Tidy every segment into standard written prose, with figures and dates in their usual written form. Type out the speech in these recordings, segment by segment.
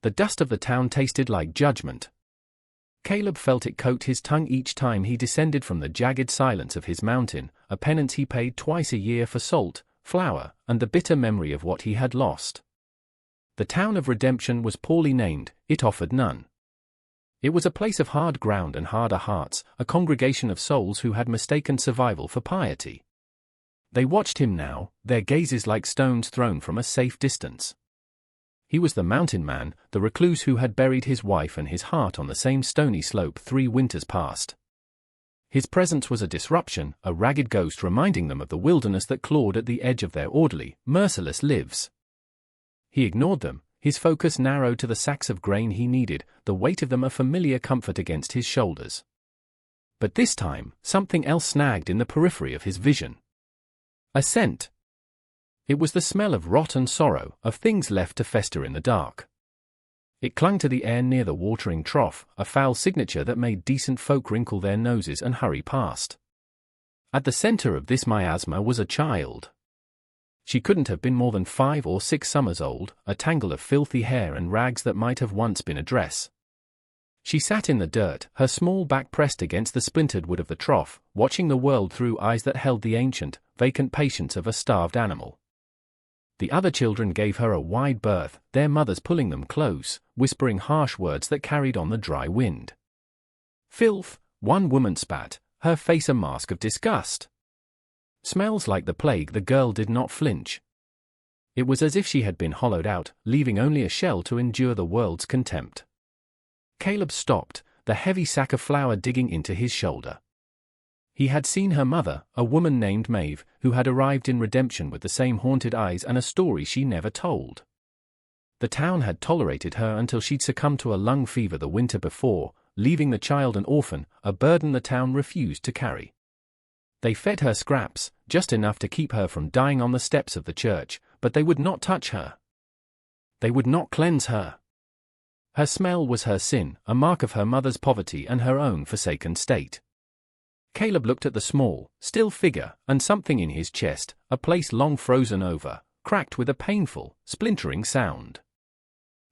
The dust of the town tasted like judgment. Caleb felt it coat his tongue each time he descended from the jagged silence of his mountain, a penance he paid twice a year for salt, flour, and the bitter memory of what he had lost. The town of redemption was poorly named, it offered none. It was a place of hard ground and harder hearts, a congregation of souls who had mistaken survival for piety. They watched him now, their gazes like stones thrown from a safe distance. He was the mountain man, the recluse who had buried his wife and his heart on the same stony slope 3 winters past. His presence was a disruption, a ragged ghost reminding them of the wilderness that clawed at the edge of their orderly, merciless lives. He ignored them, his focus narrowed to the sacks of grain he needed, the weight of them a familiar comfort against his shoulders. But this time, something else snagged in the periphery of his vision. A scent. It was the smell of rot and sorrow, of things left to fester in the dark. It clung to the air near the watering trough, a foul signature that made decent folk wrinkle their noses and hurry past. At the center of this miasma was a child. She couldn't have been more than 5 or 6 summers old, a tangle of filthy hair and rags that might have once been a dress. She sat in the dirt, her small back pressed against the splintered wood of the trough, watching the world through eyes that held the ancient, vacant patience of a starved animal. The other children gave her a wide berth, their mothers pulling them close, whispering harsh words that carried on the dry wind. Filth, one woman spat, her face a mask of disgust. Smells like the plague. The girl did not flinch. It was as if she had been hollowed out, leaving only a shell to endure the world's contempt. Caleb stopped, the heavy sack of flour digging into his shoulder. He had seen her mother, a woman named Maeve, who had arrived in redemption with the same haunted eyes and a story she never told. The town had tolerated her until she'd succumbed to a lung fever the winter before, leaving the child an orphan, a burden the town refused to carry. They fed her scraps, just enough to keep her from dying on the steps of the church, but they would not touch her. They would not cleanse her. Her smell was her sin, a mark of her mother's poverty and her own forsaken state. Caleb looked at the small, still figure, and something in his chest, a place long frozen over, cracked with a painful, splintering sound.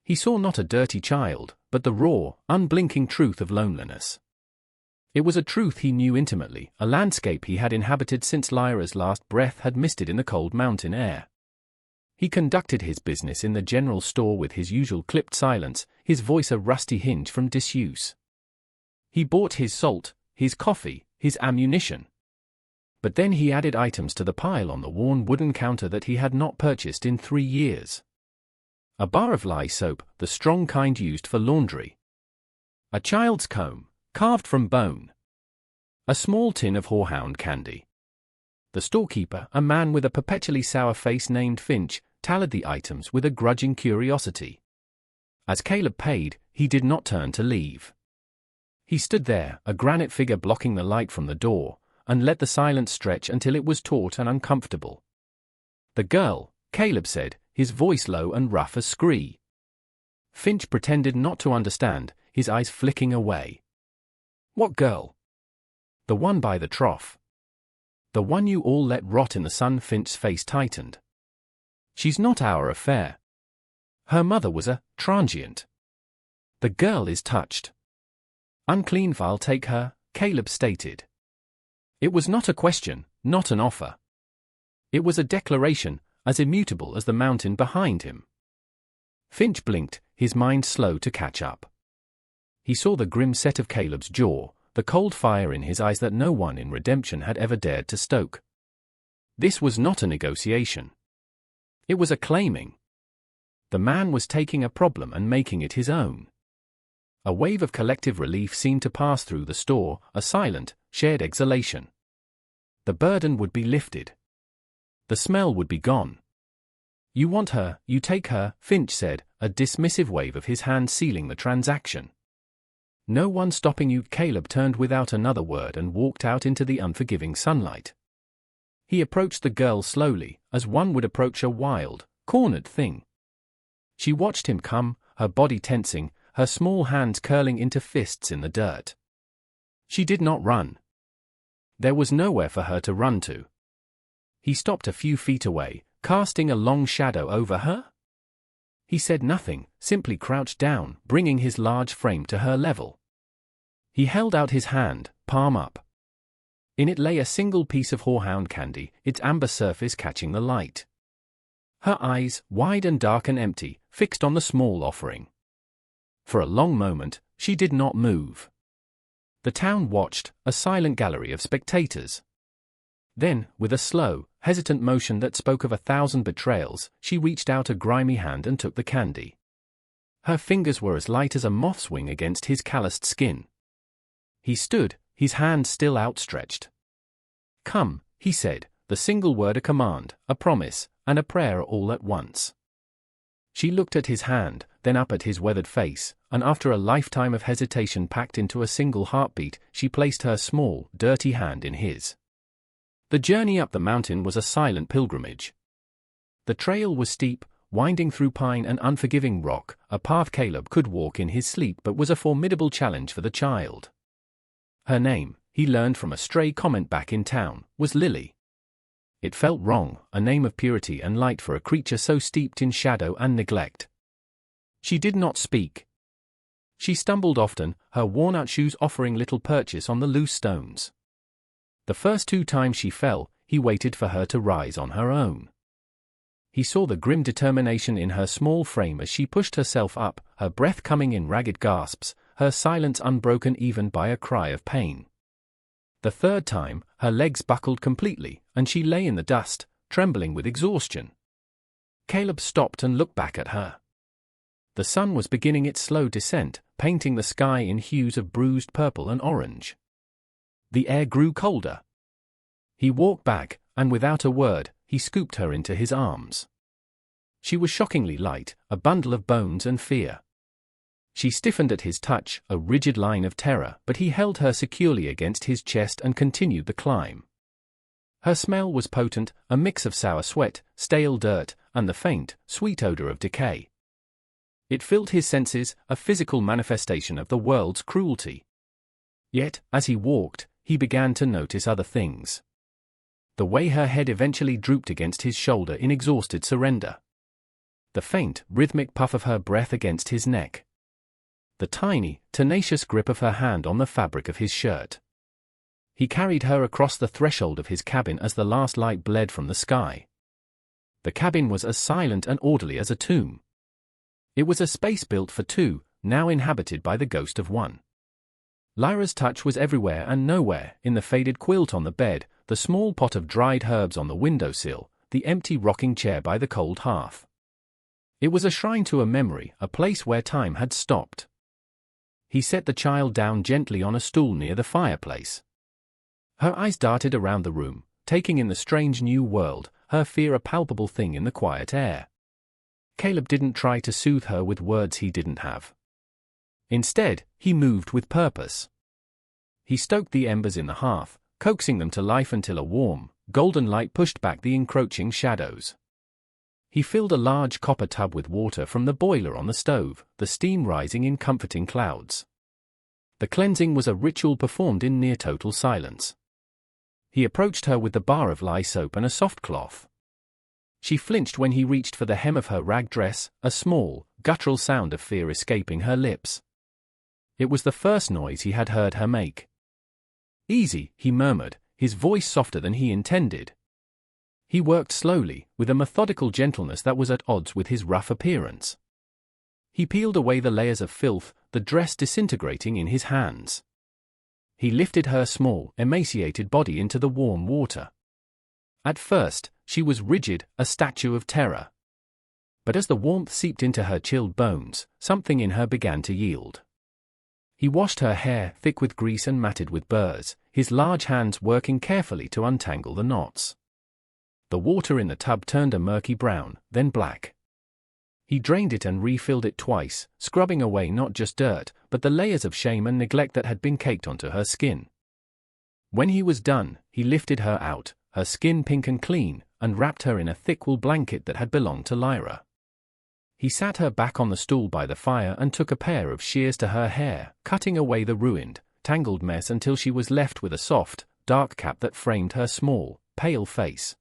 He saw not a dirty child, but the raw, unblinking truth of loneliness. It was a truth he knew intimately, a landscape he had inhabited since Lyra's last breath had misted in the cold mountain air. He conducted his business in the general store with his usual clipped silence, his voice a rusty hinge from disuse. He bought his salt, his coffee, his ammunition. But then he added items to the pile on the worn wooden counter that he had not purchased in 3 years. A bar of lye soap, the strong kind used for laundry. A child's comb, carved from bone. A small tin of horehound candy. The storekeeper, a man with a perpetually sour face named Finch, tallied the items with a grudging curiosity. As Caleb paid, he did not turn to leave. He stood there, a granite figure blocking the light from the door, and let the silence stretch until it was taut and uncomfortable. "The girl," Caleb said, his voice low and rough as scree. Finch pretended not to understand, his eyes flicking away. "What girl?" "The one by the trough. The one you all let rot in the sun." Finch's face tightened. "She's not our affair. Her mother was a transient. The girl is touched. Unclean. I'll take her," Caleb stated. It was not a question, not an offer. It was a declaration, as immutable as the mountain behind him. Finch blinked, his mind slow to catch up. He saw the grim set of Caleb's jaw, the cold fire in his eyes that no one in redemption had ever dared to stoke. This was not a negotiation. It was a claiming. The man was taking a problem and making it his own. A wave of collective relief seemed to pass through the store, a silent, shared exhalation. The burden would be lifted. The smell would be gone. "You want her, you take her," Finch said, a dismissive wave of his hand sealing the transaction. "No one stopping you." Caleb turned without another word and walked out into the unforgiving sunlight. He approached the girl slowly, as one would approach a wild, cornered thing. She watched him come, her body tensing, her small hands curling into fists in the dirt. She did not run. There was nowhere for her to run to. He stopped a few feet away, casting a long shadow over her. He said nothing, simply crouched down, bringing his large frame to her level. He held out his hand, palm up. In it lay a single piece of horehound candy, its amber surface catching the light. Her eyes, wide and dark and empty, fixed on the small offering. For a long moment, she did not move. The town watched, a silent gallery of spectators. Then, with a slow, hesitant motion that spoke of 1,000 betrayals, she reached out a grimy hand and took the candy. Her fingers were as light as a moth's wing against his calloused skin. He stood, his hand still outstretched. "Come," he said, the single word a command, a promise, and a prayer all at once. She looked at his hand, then up at his weathered face, and after a lifetime of hesitation packed into a single heartbeat, she placed her small, dirty hand in his. The journey up the mountain was a silent pilgrimage. The trail was steep, winding through pine and unforgiving rock, a path Caleb could walk in his sleep but was a formidable challenge for the child. Her name, he learned from a stray comment back in town, was Lily. It felt wrong, a name of purity and light for a creature so steeped in shadow and neglect. She did not speak. She stumbled often, her worn-out shoes offering little purchase on the loose stones. The first 2 times she fell, he waited for her to rise on her own. He saw the grim determination in her small frame as she pushed herself up, her breath coming in ragged gasps, her silence unbroken even by a cry of pain. The 3rd time, her legs buckled completely, and she lay in the dust, trembling with exhaustion. Caleb stopped and looked back at her. The sun was beginning its slow descent, painting the sky in hues of bruised purple and orange. The air grew colder. He walked back, and without a word, he scooped her into his arms. She was shockingly light, a bundle of bones and fear. She stiffened at his touch, a rigid line of terror, but he held her securely against his chest and continued the climb. Her smell was potent, a mix of sour sweat, stale dirt, and the faint, sweet odor of decay. It filled his senses, a physical manifestation of the world's cruelty. Yet, as he walked, he began to notice other things. The way her head eventually drooped against his shoulder in exhausted surrender. The faint, rhythmic puff of her breath against his neck. The tiny, tenacious grip of her hand on the fabric of his shirt. He carried her across the threshold of his cabin as the last light bled from the sky. The cabin was as silent and orderly as a tomb. It was a space built for 2, now inhabited by the ghost of 1. Lyra's touch was everywhere and nowhere, in the faded quilt on the bed, the small pot of dried herbs on the windowsill, the empty rocking chair by the cold hearth. It was a shrine to a memory, a place where time had stopped. He set the child down gently on a stool near the fireplace. Her eyes darted around the room, taking in the strange new world, her fear a palpable thing in the quiet air. Caleb didn't try to soothe her with words he didn't have. Instead, he moved with purpose. He stoked the embers in the hearth, coaxing them to life until a warm, golden light pushed back the encroaching shadows. He filled a large copper tub with water from the boiler on the stove, the steam rising in comforting clouds. The cleansing was a ritual performed in near-total silence. He approached her with the bar of lye soap and a soft cloth. She flinched when he reached for the hem of her rag dress, a small, guttural sound of fear escaping her lips. It was the first noise he had heard her make. "Easy," he murmured, his voice softer than he intended. He worked slowly, with a methodical gentleness that was at odds with his rough appearance. He peeled away the layers of filth, the dress disintegrating in his hands. He lifted her small, emaciated body into the warm water. At first, she was rigid, a statue of terror. But as the warmth seeped into her chilled bones, something in her began to yield. He washed her hair, thick with grease and matted with burrs, his large hands working carefully to untangle the knots. The water in the tub turned a murky brown, then black. He drained it and refilled it twice, scrubbing away not just dirt, but the layers of shame and neglect that had been caked onto her skin. When he was done, he lifted her out, her skin pink and clean, and wrapped her in a thick wool blanket that had belonged to Lyra. He sat her back on the stool by the fire and took a pair of shears to her hair, cutting away the ruined, tangled mess until she was left with a soft, dark cap that framed her small, pale face.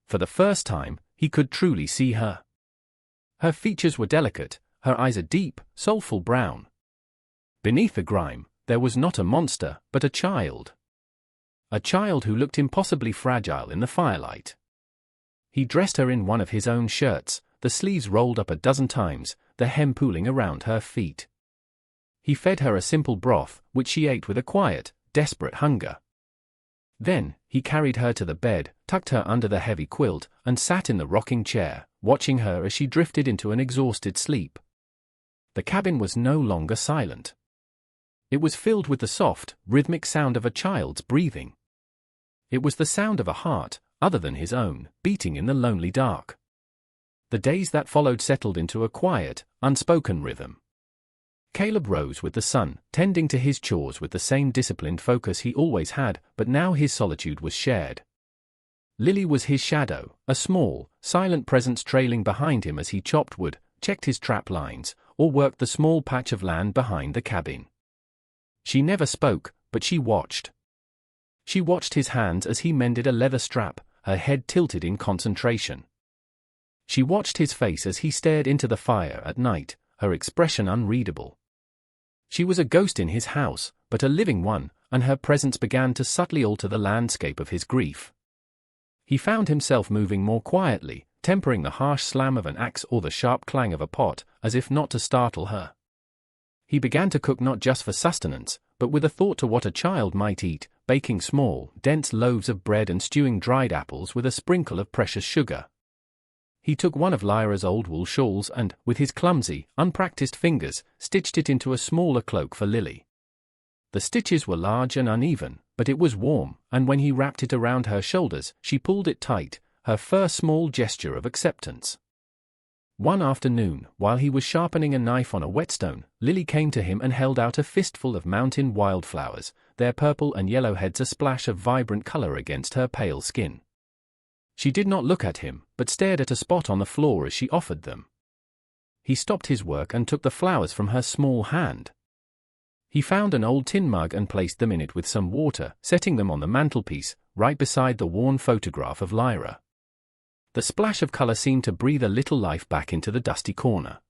For the first time, he could truly see her. Her features were delicate, her eyes a deep, soulful brown. Beneath the grime, there was not a monster, but a child. A child who looked impossibly fragile in the firelight. He dressed her in one of his own shirts, the sleeves rolled up a dozen times, the hem pooling around her feet. He fed her a simple broth, which she ate with a quiet, desperate hunger. Then, he carried her to the bed, tucked her under the heavy quilt, and sat in the rocking chair, watching her as she drifted into an exhausted sleep. The cabin was no longer silent. It was filled with the soft, rhythmic sound of a child's breathing. It was the sound of a heart, other than his own, beating in the lonely dark. The days that followed settled into a quiet, unspoken rhythm. Caleb rose with the sun, tending to his chores with the same disciplined focus he always had, but now his solitude was shared. Lily was his shadow, a small, silent presence trailing behind him as he chopped wood, checked his trap lines, or worked the small patch of land behind the cabin. She never spoke, but she watched. She watched his hands as he mended a leather strap, her head tilted in concentration. She watched his face as he stared into the fire at night, her expression unreadable. She was a ghost in his house, but a living one, and her presence began to subtly alter the landscape of his grief. He found himself moving more quietly, tempering the harsh slam of an axe or the sharp clang of a pot, as if not to startle her. He began to cook not just for sustenance, but with a thought to what a child might eat, baking small, dense loaves of bread and stewing dried apples with a sprinkle of precious sugar. He took one of Lyra's old wool shawls and, with his clumsy, unpracticed fingers, stitched it into a smaller cloak for Lily. The stitches were large and uneven, but it was warm, and when he wrapped it around her shoulders, she pulled it tight, her first small gesture of acceptance. One afternoon, while he was sharpening a knife on a whetstone, Lily came to him and held out a fistful of mountain wildflowers, their purple and yellow heads a splash of vibrant color against her pale skin. She did not look at him, but stared at a spot on the floor as she offered them. He stopped his work and took the flowers from her small hand. He found an old tin mug and placed them in it with some water, setting them on the mantelpiece, right beside the worn photograph of Lyra. The splash of color seemed to breathe a little life back into the dusty corner.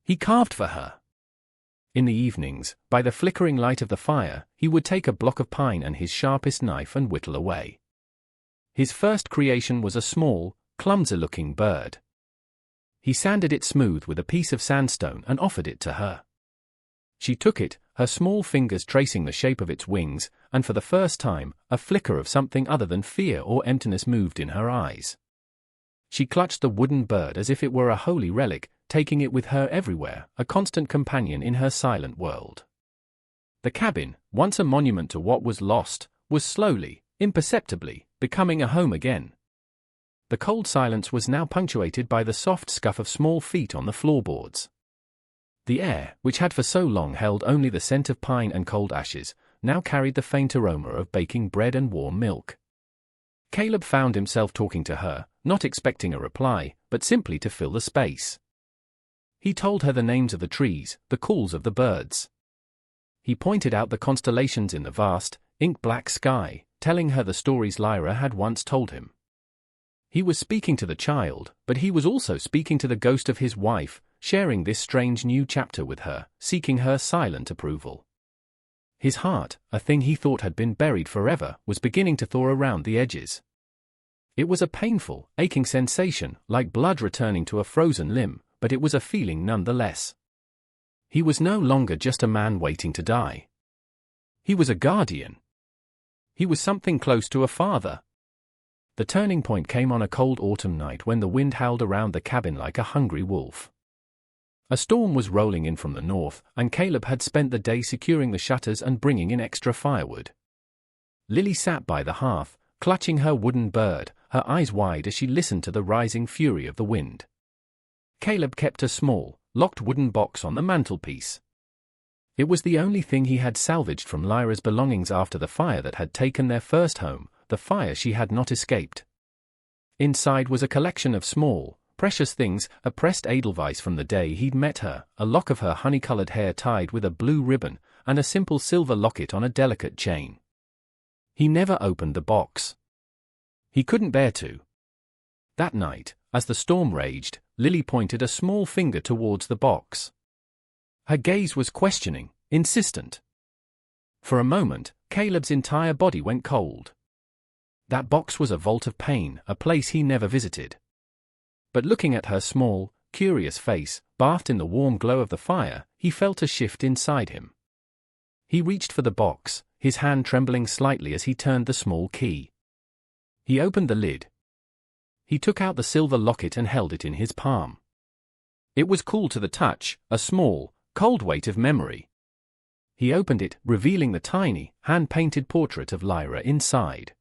He carved for her. In the evenings, by the flickering light of the fire, he would take a block of pine and his sharpest knife and whittle away. His first creation was a small, clumsy-looking bird. He sanded it smooth with a piece of sandstone and offered it to her. She took it, her small fingers tracing the shape of its wings, and for the first time, a flicker of something other than fear or emptiness moved in her eyes. She clutched the wooden bird as if it were a holy relic, taking it with her everywhere, a constant companion in her silent world. The cabin, once a monument to what was lost, was slowly, imperceptibly, becoming a home again. The cold silence was now punctuated by the soft scuff of small feet on the floorboards. The air, which had for so long held only the scent of pine and cold ashes, now carried the faint aroma of baking bread and warm milk. Caleb found himself talking to her, not expecting a reply, but simply to fill the space. He told her the names of the trees, the calls of the birds. He pointed out the constellations in the vast, ink-black sky, telling her the stories Lyra had once told him. He was speaking to the child, but he was also speaking to the ghost of his wife, sharing this strange new chapter with her, seeking her silent approval. His heart, a thing he thought had been buried forever, was beginning to thaw around the edges. It was a painful, aching sensation, like blood returning to a frozen limb, but it was a feeling nonetheless. He was no longer just a man waiting to die. He was a guardian. He was something close to a father. The turning point came on a cold autumn night when the wind howled around the cabin like a hungry wolf. A storm was rolling in from the north, and Caleb had spent the day securing the shutters and bringing in extra firewood. Lily sat by the hearth, clutching her wooden bird, her eyes wide as she listened to the rising fury of the wind. Caleb kept a small, locked wooden box on the mantelpiece. It was the only thing he had salvaged from Lyra's belongings after the fire that had taken their first home, the fire she had not escaped. Inside was a collection of small, precious things, a pressed edelweiss from the day he'd met her, a lock of her honey-colored hair tied with a blue ribbon, and a simple silver locket on a delicate chain. He never opened the box. He couldn't bear to. That night, as the storm raged, Lily pointed a small finger towards the box. Her gaze was questioning, insistent. For a moment, Caleb's entire body went cold. That box was a vault of pain, a place he never visited. But looking at her small, curious face, bathed in the warm glow of the fire, he felt a shift inside him. He reached for the box, his hand trembling slightly as he turned the small key. He opened the lid. He took out the silver locket and held it in his palm. It was cool to the touch, a small, cold weight of memory. He opened it, revealing the tiny, hand-painted portrait of Lyra inside.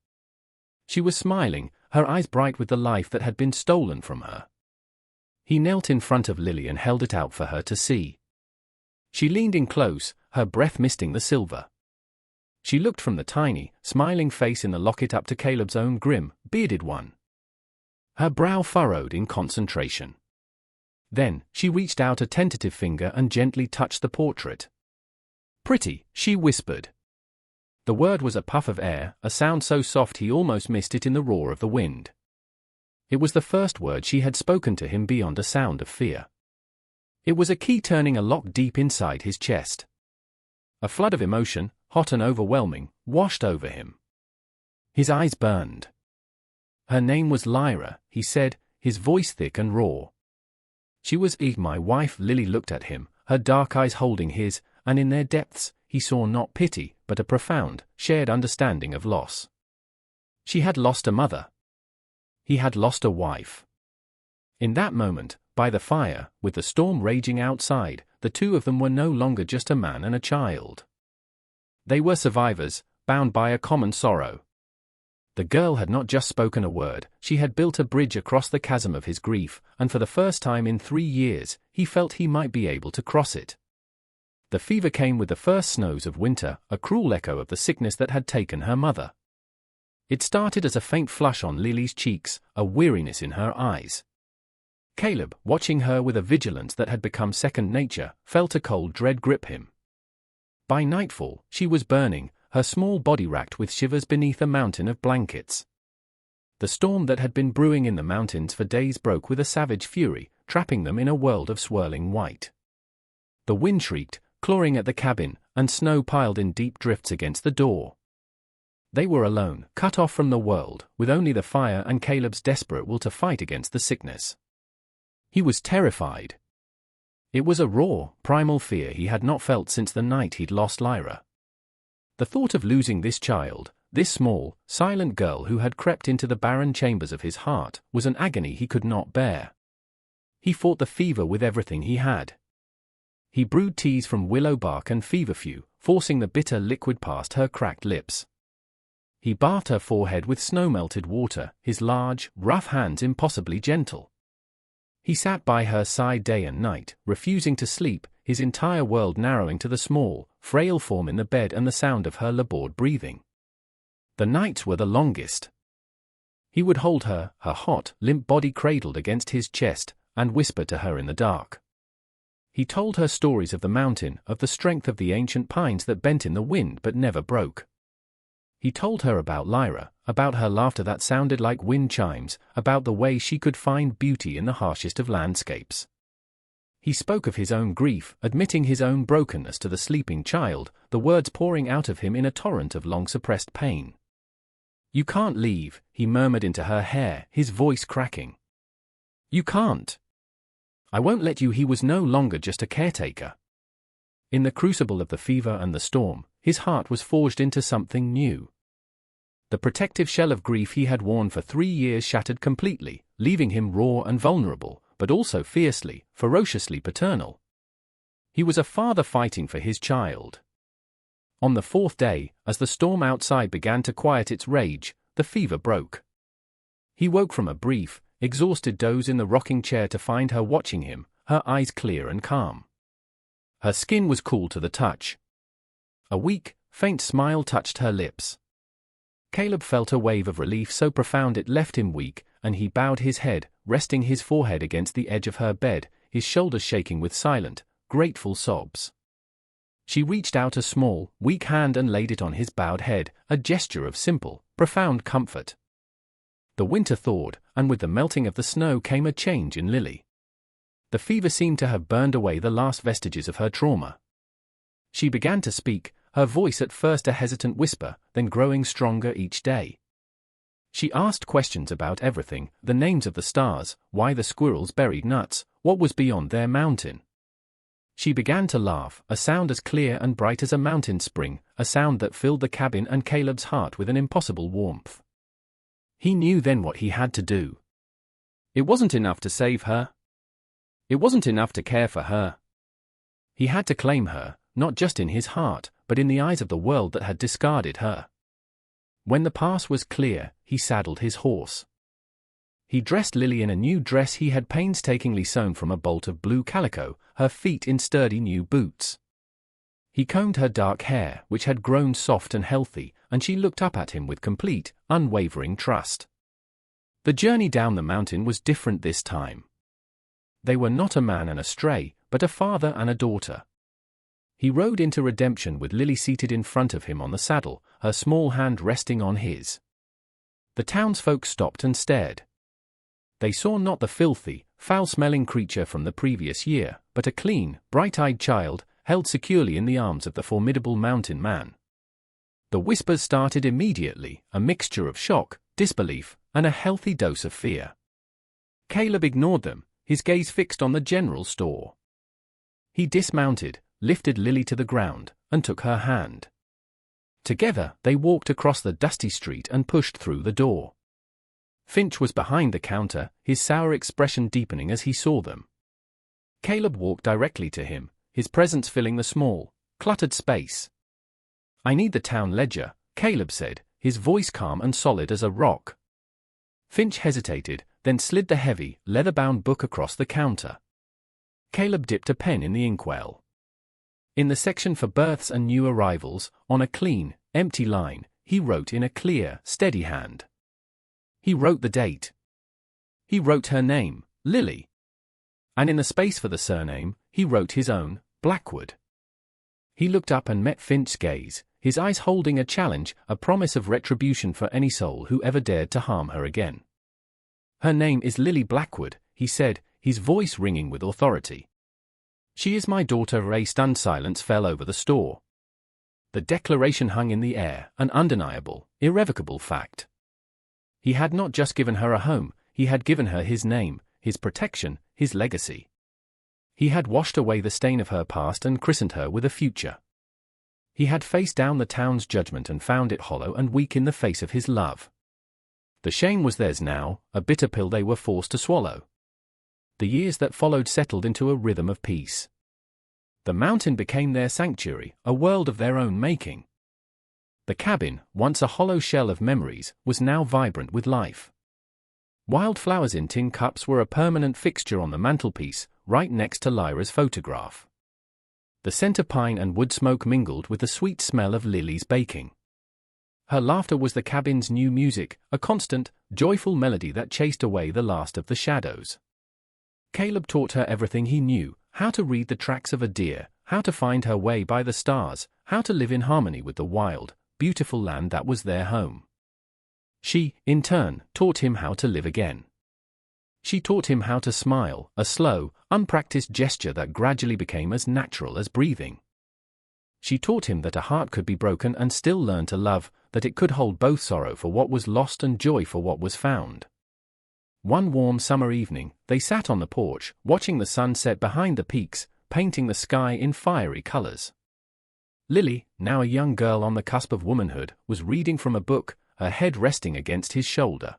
She was smiling, her eyes bright with the life that had been stolen from her. He knelt in front of Lily and held it out for her to see. She leaned in close, her breath misting the silver. She looked from the tiny, smiling face in the locket up to Caleb's own grim, bearded one. Her brow furrowed in concentration. Then, she reached out a tentative finger and gently touched the portrait. "Pretty," she whispered. The word was a puff of air, a sound so soft he almost missed it in the roar of the wind. It was the first word she had spoken to him beyond a sound of fear. It was a key turning a lock deep inside his chest. A flood of emotion, hot and overwhelming, washed over him. His eyes burned. Her name was Lyra, he said, his voice thick and raw. She was my wife. Lily looked at him, her dark eyes holding his, and in their depths, he saw not pity, but a profound, shared understanding of loss. She had lost a mother. He had lost a wife. In that moment, by the fire, with the storm raging outside, the two of them were no longer just a man and a child. They were survivors, bound by a common sorrow. The girl had not just spoken a word, she had built a bridge across the chasm of his grief, and for the first time in 3 years, he felt he might be able to cross it. The fever came with the first snows of winter, a cruel echo of the sickness that had taken her mother. It started as a faint flush on Lily's cheeks, a weariness in her eyes. Caleb, watching her with a vigilance that had become second nature, felt a cold dread grip him. By nightfall, she was burning, her small body racked with shivers beneath a mountain of blankets. The storm that had been brewing in the mountains for days broke with a savage fury, trapping them in a world of swirling white. The wind shrieked, clawing at the cabin, and snow piled in deep drifts against the door. They were alone, cut off from the world, with only the fire and Caleb's desperate will to fight against the sickness. He was terrified. It was a raw, primal fear he had not felt since the night he'd lost Lyra. The thought of losing this child, this small, silent girl who had crept into the barren chambers of his heart, was an agony he could not bear. He fought the fever with everything he had. He brewed teas from willow bark and feverfew, forcing the bitter liquid past her cracked lips. He bathed her forehead with snow-melted water, his large, rough hands impossibly gentle. He sat by her side day and night, refusing to sleep, his entire world narrowing to the small, frail form in the bed and the sound of her labored breathing. The nights were the longest. He would hold her, her hot, limp body cradled against his chest, and whisper to her in the dark. He told her stories of the mountain, of the strength of the ancient pines that bent in the wind but never broke. He told her about Lyra, about her laughter that sounded like wind chimes, about the way she could find beauty in the harshest of landscapes. He spoke of his own grief, admitting his own brokenness to the sleeping child, the words pouring out of him in a torrent of long-suppressed pain. "You can't leave," he murmured into her hair, his voice cracking. "You can't. I won't let you." He was no longer just a caretaker. In the crucible of the fever and the storm, his heart was forged into something new. The protective shell of grief he had worn for 3 years shattered completely, leaving him raw and vulnerable, but also fiercely, ferociously paternal. He was a father fighting for his child. On the 4th day, as the storm outside began to quiet its rage, the fever broke. He woke from a brief, exhausted doze in the rocking chair to find her watching him, her eyes clear and calm. Her skin was cool to the touch. A weak, faint smile touched her lips. Caleb felt a wave of relief so profound it left him weak, and he bowed his head, resting his forehead against the edge of her bed, his shoulders shaking with silent, grateful sobs. She reached out a small, weak hand and laid it on his bowed head, a gesture of simple, profound comfort. The winter thawed, and with the melting of the snow came a change in Lily. The fever seemed to have burned away the last vestiges of her trauma. She began to speak, her voice at first a hesitant whisper, then growing stronger each day. She asked questions about everything, the names of the stars, why the squirrels buried nuts, what was beyond their mountain. She began to laugh, a sound as clear and bright as a mountain spring, a sound that filled the cabin and Caleb's heart with an impossible warmth. He knew then what he had to do. It wasn't enough to save her. It wasn't enough to care for her. He had to claim her, not just in his heart, but in the eyes of the world that had discarded her. When the pass was clear, he saddled his horse. He dressed Lily in a new dress he had painstakingly sewn from a bolt of blue calico, her feet in sturdy new boots. He combed her dark hair, which had grown soft and healthy, and she looked up at him with complete, unwavering trust. The journey down the mountain was different this time. They were not a man and a stray, but a father and a daughter. He rode into redemption with Lily seated in front of him on the saddle, her small hand resting on his. The townsfolk stopped and stared. They saw not the filthy, foul-smelling creature from the previous year, but a clean, bright-eyed child, held securely in the arms of the formidable mountain man. The whispers started immediately, a mixture of shock, disbelief, and a healthy dose of fear. Caleb ignored them, his gaze fixed on the general store. He dismounted, lifted Lily to the ground, and took her hand. Together, they walked across the dusty street and pushed through the door. Finch was behind the counter, his sour expression deepening as he saw them. Caleb walked directly to him, his presence filling the small, cluttered space. "I need the town ledger," Caleb said, his voice calm and solid as a rock. Finch hesitated, then slid the heavy, leather-bound book across the counter. Caleb dipped a pen in the inkwell. In the section for births and new arrivals, on a clean, empty line, he wrote in a clear, steady hand. He wrote the date. He wrote her name, Lily. And in the space for the surname, he wrote his own, Blackwood. He looked up and met Finch's gaze, his eyes holding a challenge, a promise of retribution for any soul who ever dared to harm her again. "Her name is Lily Blackwood," he said, his voice ringing with authority. "She is my daughter." A stunned silence fell over the store. The declaration hung in the air, an undeniable, irrevocable fact. He had not just given her a home, he had given her his name, his protection, his legacy. He had washed away the stain of her past and christened her with a future. He had faced down the town's judgment and found it hollow and weak in the face of his love. The shame was theirs now, a bitter pill they were forced to swallow. The years that followed settled into a rhythm of peace. The mountain became their sanctuary, a world of their own making. The cabin, once a hollow shell of memories, was now vibrant with life. Wildflowers in tin cups were a permanent fixture on the mantelpiece, right next to Lyra's photograph. The scent of pine and wood smoke mingled with the sweet smell of Lily's baking. Her laughter was the cabin's new music, a constant, joyful melody that chased away the last of the shadows. Caleb taught her everything he knew, how to read the tracks of a deer, how to find her way by the stars, how to live in harmony with the wild, beautiful land that was their home. She, in turn, taught him how to live again. She taught him how to smile, a slow, unpracticed gesture that gradually became as natural as breathing. She taught him that a heart could be broken and still learn to love, that it could hold both sorrow for what was lost and joy for what was found. One warm summer evening, they sat on the porch, watching the sun set behind the peaks, painting the sky in fiery colors. Lily, now a young girl on the cusp of womanhood, was reading from a book, her head resting against his shoulder.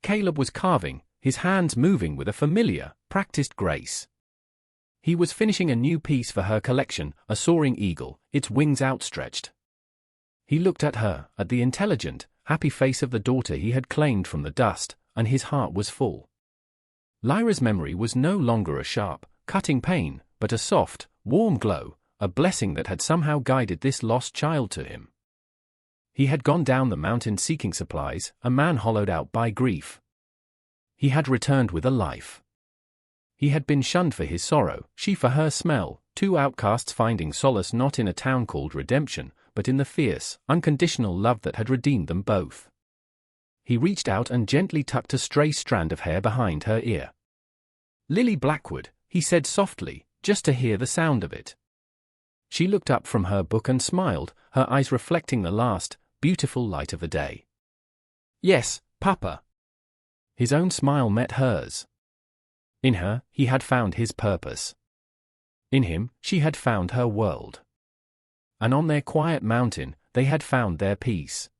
Caleb was carving, his hands moving with a familiar, practiced grace. He was finishing a new piece for her collection, a soaring eagle, its wings outstretched. He looked at her, at the intelligent, happy face of the daughter he had claimed from the dust, and his heart was full. Lyra's memory was no longer a sharp, cutting pain, but a soft, warm glow, a blessing that had somehow guided this lost child to him. He had gone down the mountain seeking supplies, a man hollowed out by grief. He had returned with a life. He had been shunned for his sorrow, she for her smell, two outcasts finding solace not in a town called redemption, but in the fierce, unconditional love that had redeemed them both. He reached out and gently tucked a stray strand of hair behind her ear. "Lily Blackwood," he said softly, just to hear the sound of it. She looked up from her book and smiled, her eyes reflecting the last, beautiful light of the day. "Yes, Papa." His own smile met hers. In her, he had found his purpose. In him, she had found her world. And on their quiet mountain, they had found their peace.